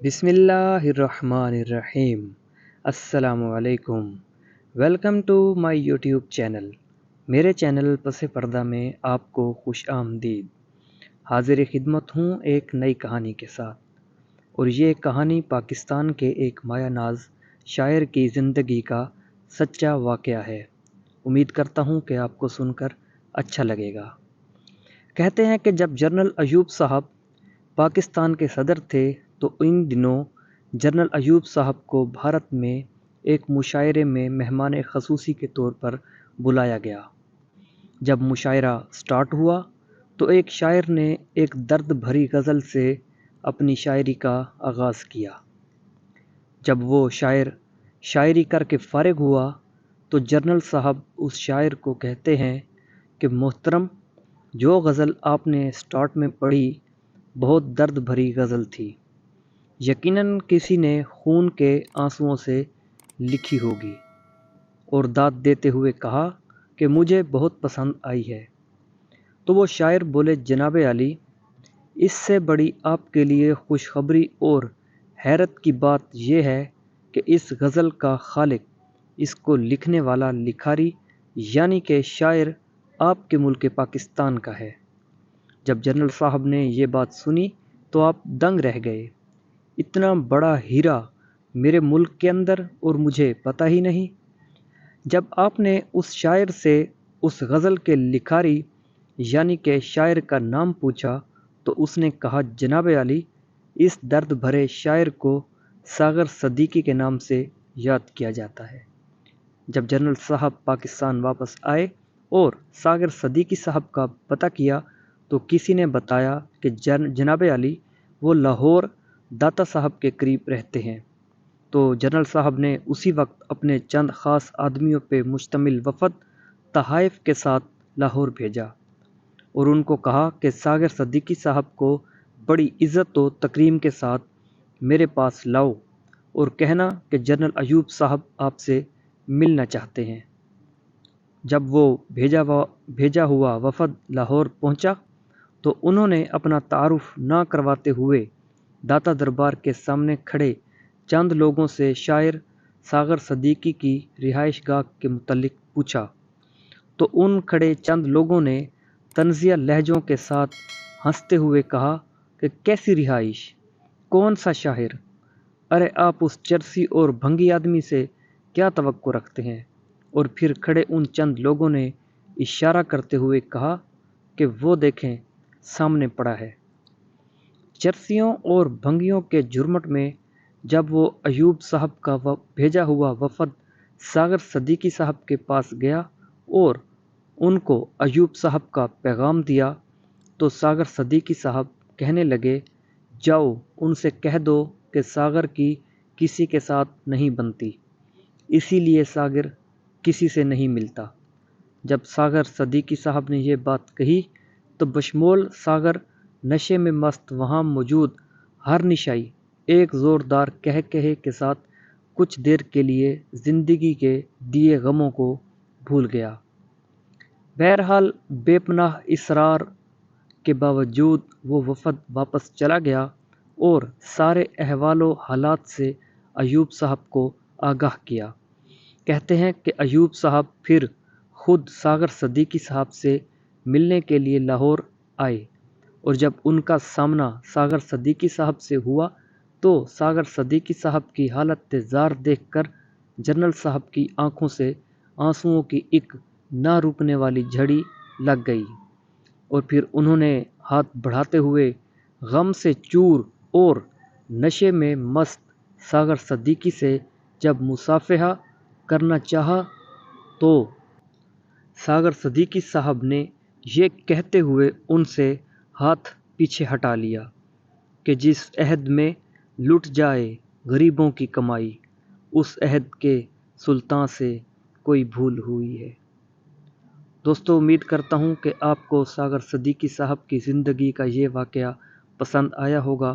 بسم اللہ الرحمن الرحیم۔ السلام علیکم۔ Welcome to my YouTube channel. میرے چینل پس پردہ میں آپ کو خوش آمدید۔ حاضر خدمت ہوں ایک نئی کہانی کے ساتھ، اور یہ کہانی پاکستان کے ایک مایہ ناز شاعر کی زندگی کا سچا واقعہ ہے۔ امید کرتا ہوں کہ آپ کو سن کر اچھا لگے گا۔ کہتے ہیں کہ جب جنرل ایوب صاحب پاکستان کے صدر تھے تو ان دنوں جنرل ایوب صاحب کو بھارت میں ایک مشاعرے میں مہمان خصوصی کے طور پر بلایا گیا۔ جب مشاعرہ سٹارٹ ہوا تو ایک شاعر نے ایک درد بھری غزل سے اپنی شاعری کا آغاز کیا۔ جب وہ شاعر شاعری کر کے فارغ ہوا تو جنرل صاحب اس شاعر کو کہتے ہیں کہ محترم، جو غزل آپ نے سٹارٹ میں پڑھی بہت درد بھری غزل تھی، یقیناً کسی نے خون کے آنسوؤں سے لکھی ہوگی، اور داد دیتے ہوئے کہا کہ مجھے بہت پسند آئی ہے۔ تو وہ شاعر بولے، جناب عالی، اس سے بڑی آپ کے لیے خوشخبری اور حیرت کی بات یہ ہے کہ اس غزل کا خالق، اس کو لکھنے والا لکھاری یعنی کہ شاعر آپ کے ملک پاکستان کا ہے۔ جب جنرل صاحب نے یہ بات سنی تو آپ دنگ رہ گئے۔ اتنا بڑا ہیرا میرے ملک کے اندر اور مجھے پتہ ہی نہیں۔ جب آپ نے اس شاعر سے اس غزل کے لکھاری یعنی کہ شاعر کا نام پوچھا تو اس نے کہا، جناب عالی، اس درد بھرے شاعر کو ساغر صدیقی کے نام سے یاد کیا جاتا ہے۔ جب جنرل صاحب پاکستان واپس آئے اور ساغر صدیقی صاحب کا پتہ کیا تو کسی نے بتایا کہ جناب عالی وہ لاہور داتا صاحب کے قریب رہتے ہیں۔ تو جنرل صاحب نے اسی وقت اپنے چند خاص آدمیوں پہ مشتمل وفد تحائف کے ساتھ لاہور بھیجا اور ان کو کہا کہ ساغر صدیقی صاحب کو بڑی عزت و تکریم کے ساتھ میرے پاس لاؤ اور کہنا کہ جنرل ایوب صاحب آپ سے ملنا چاہتے ہیں۔ جب وہ بھیجا ہوا وفد لاہور پہنچا تو انہوں نے اپنا تعارف نہ کرواتے ہوئے داتا دربار کے سامنے کھڑے چند لوگوں سے شاعر ساغر صدیقی کی رہائش گاہ کے متعلق پوچھا، تو ان کھڑے چند لوگوں نے طنزیہ لہجوں کے ساتھ ہنستے ہوئے کہا کہ کیسی رہائش، کون سا شاعر، ارے آپ اس چرسی اور بھنگی آدمی سے کیا توقع رکھتے ہیں؟ اور پھر کھڑے ان چند لوگوں نے اشارہ کرتے ہوئے کہا کہ وہ دیکھیں سامنے پڑا ہے۔ چرسیوں اور بھنگیوں کے جھرمٹ میں جب وہ ایوب صاحب کا بھیجا ہوا وفد ساغر صدیقی صاحب کے پاس گیا اور ان کو ایوب صاحب کا پیغام دیا تو ساغر صدیقی صاحب کہنے لگے، جاؤ ان سے کہہ دو کہ ساغر کی کسی کے ساتھ نہیں بنتی، اسی لیے ساغر کسی سے نہیں ملتا۔ جب ساغر صدیقی صاحب نے یہ بات کہی تو بشمول ساغر نشے میں مست وہاں موجود ہر نشائی ایک زوردار کہے کے ساتھ کچھ دیر کے لیے زندگی کے دیے غموں کو بھول گیا۔ بہرحال بے پناہ اصرار کے باوجود وہ وفد واپس چلا گیا اور سارے احوال و حالات سے ایوب صاحب کو آگاہ کیا۔ کہتے ہیں کہ ایوب صاحب پھر خود ساغر صدیقی صاحب سے ملنے کے لیے لاہور آئے، اور جب ان کا سامنا ساغر صدیقی صاحب سے ہوا تو ساغر صدیقی صاحب کی حالت زار دیکھ کر جنرل صاحب کی آنکھوں سے آنسوؤں کی ایک نہ رکنے والی جھڑی لگ گئی، اور پھر انہوں نے ہاتھ بڑھاتے ہوئے غم سے چور اور نشے میں مست ساغر صدیقی سے جب مصافحہ کرنا چاہا تو ساغر صدیقی صاحب نے یہ کہتے ہوئے ان سے ہاتھ پیچھے ہٹا لیا کہ جس عہد میں لٹ جائے غریبوں کی کمائی، اس عہد کے سلطاں سے کوئی بھول ہوئی ہے۔ دوستو، امید کرتا ہوں کہ آپ کو ساغر صدیقی صاحب کی زندگی کا یہ واقعہ پسند آیا ہوگا۔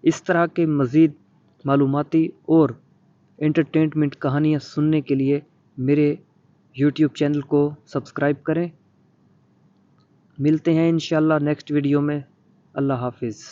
اس طرح کے مزید معلوماتی اور انٹرٹینمنٹ کہانیاں سننے کے لیے میرے یوٹیوب چینل کو سبسکرائب کریں۔ ملتے ہیں انشاءاللہ نیکسٹ ویڈیو میں۔ اللہ حافظ۔